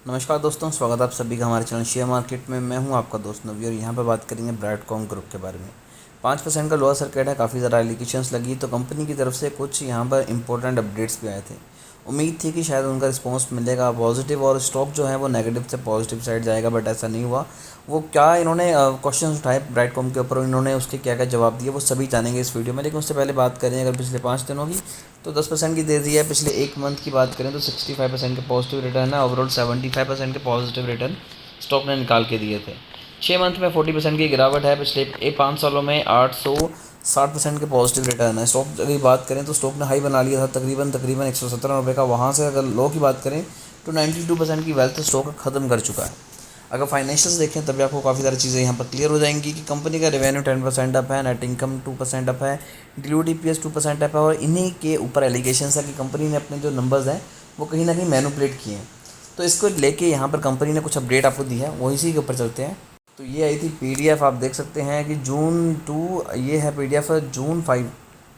नमस्कार दोस्तों, स्वागत है आप सभी का हमारे चैनल शेयर मार्केट में। मैं हूं आपका दोस्त नवी और यहां पर बात करेंगे ब्रांडकॉम ग्रुप के बारे में। 5% का लोअर सर्किट है, काफ़ी ज़्यादा एलिगेशंस लगी तो कंपनी की तरफ से कुछ यहां पर इंपॉर्टेंट अपडेट्स भी आए थे। उम्मीद थी कि शायद उनका रिस्पांस मिलेगा पॉजिटिव और स्टॉक जो है वो नेगेटिव से पॉजिटिव साइड जाएगा, बट ऐसा नहीं हुआ। वो क्या इन्होंने क्वेश्चन उठाए ब्रांडकॉम के ऊपर, इन्होंने उसके क्या क्या जवाब दिए वो सभी जानेंगे इस वीडियो में। लेकिन उससे पहले बात करें अगर पिछले 5 दिनों की, तो 10% की दे दी है। पिछले एक मंथ की बात करें तो 65% के पॉजिटिव रिटर्न है। ओवरऑल 75% के पॉजिटिव रिटर्न स्टॉक ने निकाल के दिए थे। 6 मंथ में 40% की गिरावट है। पिछले 5 सालों में 860% के पॉजिटिव रिटर्न है। स्टॉक अगर बात करें तो स्टॉक ने हाई बना लिया था तकरीबन 117 रुपये का। वहाँ से अगर लो की बात करें तो 92% की वेल्थ स्टॉक ख़त्म कर चुका है। अगर फाइनेंशियल्स देखें तभी आपको काफ़ी सारी चीज़ें यहाँ पर क्लियर हो जाएंगी कि कंपनी का रेवेन्यू 10% अप है, नेट इनकम 2% अप है, डिल्यूटेड ईपीएस 2% अप है। और इन्हीं के ऊपर एलिगेशन है कि कंपनी ने अपने जो नंबर्स हैं वो कहीं ना कहीं मैनिपुलेट किए हैं। तो इसको लेके यहाँ पर कंपनी ने कुछ अपडेट आपको दी है, वो इसी के ऊपर चलते हैं। तो ये आई थी पीडीएफ, आप देख सकते हैं कि जून 2, ये है पीडीएफ जून 5,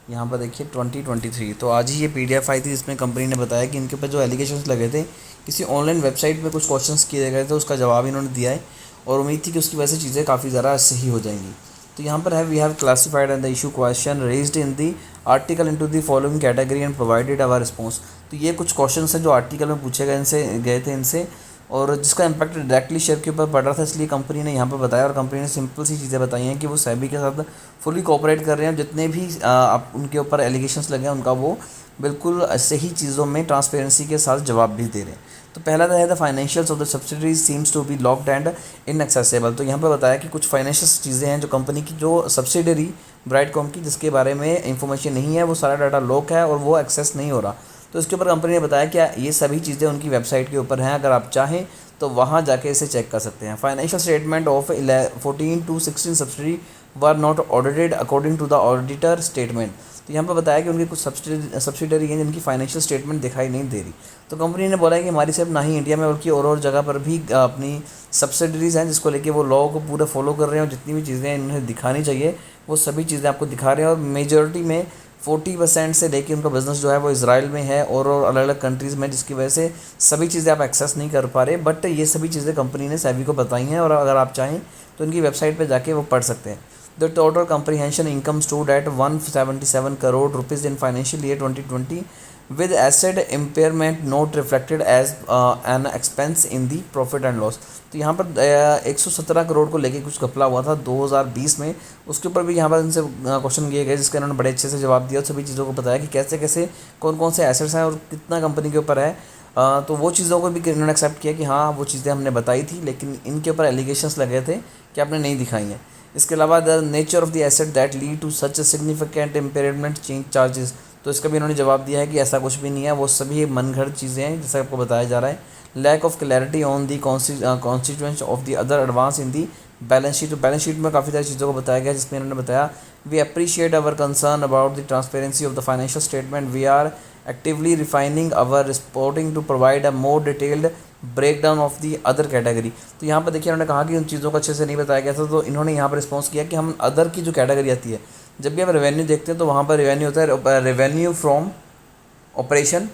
यहाँ पर देखिए 2023। तो आज ही ये पीडीएफ आई थी जिसमें कंपनी ने बताया कि इनके ऊपर जो एलिगेशंस लगे थे, किसी ऑनलाइन वेबसाइट पे कुछ क्वेश्चंस किए गए थे, उसका जवाब इन्होंने दिया है और उम्मीद थी कि उसकी वजह से चीज़ें काफ़ी ज़्यादा सही हो जाएंगी। तो यहाँ पर है we have classified and the issue question raised in the article into the following category and provided our response. तो ये कुछ क्वेश्चन हैं जो आर्टिकल में पूछे गए थे इनसे, और जिसका इम्पैक्ट डायरेक्टली शेयर के ऊपर पड़ रहा था, इसलिए कंपनी ने यहाँ पर बताया। और कंपनी ने सिंपल सी चीज़ें बताई हैं कि वो सेबी के साथ फुली कोऑपरेट कर रहे हैं। जितने भी आप उनके ऊपर एलिगेशंस लगे हैं उनका वो बिल्कुल सही चीज़ों में ट्रांसपेरेंसी के साथ जवाब भी दे रहे हैं। तो पहला तो है the financials of the subsidies seems to be locked and inaccessible. तो यहाँ पर बताया कि कुछ फाइनेंशियल चीज़ें हैं जो कंपनी की जो सब्सिडरी ब्राइटकॉम की, जिसके बारे में इंफॉर्मेशन नहीं है, वो सारा डाटा लॉक है और वो एक्सेस नहीं हो रहा। तो इसके ऊपर कंपनी ने बताया कि ये सभी चीज़ें उनकी वेबसाइट के ऊपर हैं, अगर आप चाहें तो वहाँ जाके इसे चेक कर सकते हैं। Financial statement of 14 to 16 subsidy were not audited according to the auditor statement. तो यहाँ पर बताया कि उनकी कुछ सब्सिडरी हैं जिनकी फाइनेंशियल स्टेटमेंट दिखाई नहीं दे रही। तो कंपनी ने बोला है कि हमारी सिर्फ ना ही इंडिया में बल्कि और जगह पर भी अपनी सब्सिडरीज़ हैं जिसको लेके वो लॉ को पूरा फॉलो कर रहे हैं, और जितनी भी चीज़ें इन्हें दिखानी चाहिए वो सभी चीज़ें आपको दिखा रहे हैं। और मेजॉरिटी में 40% से लेके उनका बिज़नेस जो है वो इसराइल में है और अलग अलग कंट्रीज़ में, जिसकी वजह से सभी चीज़ें आप एक्सेस नहीं कर पा रहे। बट ये सभी चीज़ें कंपनी ने सेबी को बताई हैं और अगर आप चाहें तो इनकी वेबसाइट पर जाके वो पढ़ सकते हैं। The total comprehension income stood at 177 crore rupees in financial year 2020 with asset impairment not reflected as an expense in the profit and loss। तो यहाँ पर 117 करोड़ को लेके कुछ घपला हुआ था 2020 में, उसके ऊपर भी यहाँ पर इनसे क्वेश्चन किए गए जिसका इन्होंने बड़े अच्छे से जवाब दिया और सभी चीज़ों को बताया कि कैसे कैसे कौन कौन से एसेट्स हैं और कितना कंपनी के ऊपर है। तो वो चीज़ों को भी इन्होंने एक्सेप्ट किया कि हाँ वो चीज़ें हमने बताई थी, लेकिन इनके ऊपर एलिगेशंस लगे थे कि आपने नहीं दिखाई हैं। इसके अलावा the nature of the asset that lead to such significant impairment change charges. तो इसका भी इन्होंने जवाब दिया है कि ऐसा कुछ भी नहीं है, वो सभी मनगढ़ंत चीज़ें हैं जैसा आपको बताया जा रहा है। Lack of clarity on the constituents of the other advance in the balance sheet. तो बैलेंस शीट में काफ़ी सारी चीज़ों को बताया गया जिसमें इन्होंने बताया we appreciate our concern about the transparency of the financial statement, we are actively refining our reporting to provide a more detailed breakdown of the other category. तो यहाँ पर देखिए उन्होंने कहा कि उन चीज़ों को अच्छे से नहीं बताया गया था, तो इन्होंने यहाँ पर रिस्पॉन्स किया कि हम अदर की जो कैटेगरी आती है, जब भी हम रेवेन्यू देखते हैं तो वहाँ पर रेवेन्यू होता है रेवेन्यू फ्रॉम ऑपरेशन,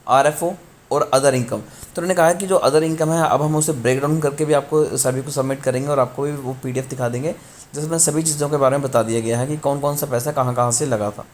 आरएफओ और अदर इनकम। तो उन्होंने कहा कि जो अदर इनकम है अब हम उसे ब्रेक डाउन करके भी आपको सभी को सबमिट करेंगे और आपको भी वो पीडीएफ दिखा देंगे जिसमें सभी चीज़ों के बारे में बता दिया गया है कि कौन कौन सा पैसा कहाँ कहाँ से लगा था।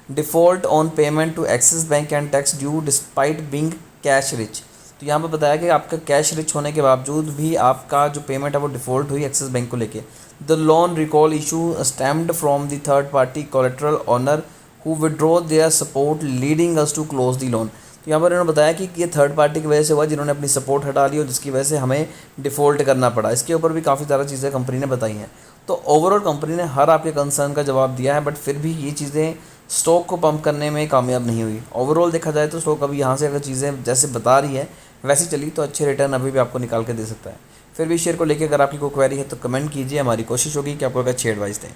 Default on payment to Axis bank and tax due despite being cash rich. तो यहाँ पर बताया कि आपका कैश रिच होने के बावजूद भी आपका जो पेमेंट है वो डिफ़ॉल्ट हुई एक्सिस बैंक को लेके। The loan recall issue stemmed from the third party collateral owner who withdraw their support leading us to close the loan. तो यहाँ पर इन्होंने बताया कि ये थर्ड पार्टी की वजह से हुआ जिन्होंने अपनी सपोर्ट हटा ली और जिसकी वजह से हमें डिफ़ॉल्ट करना पड़ा। इसके ऊपर भी काफ़ी सारा चीज़ें कंपनी ने बताई हैं। तो ओवरऑल कंपनी ने हर आपके कंसर्न का जवाब दिया है, बट फिर भी ये चीज़ें स्टॉक को पंप करने में कामयाब नहीं हुई। ओवरऑल देखा जाए तो स्टॉक अभी यहाँ से अगर चीज़ें जैसे बता रही है वैसे चली तो अच्छे रिटर्न अभी भी आपको निकाल के दे सकता है। फिर भी शेयर को लेकर अगर आपकी कोई क्वेरी है तो कमेंट कीजिए, हमारी कोशिश होगी कि आपको एक अच्छी एडवाइस दें।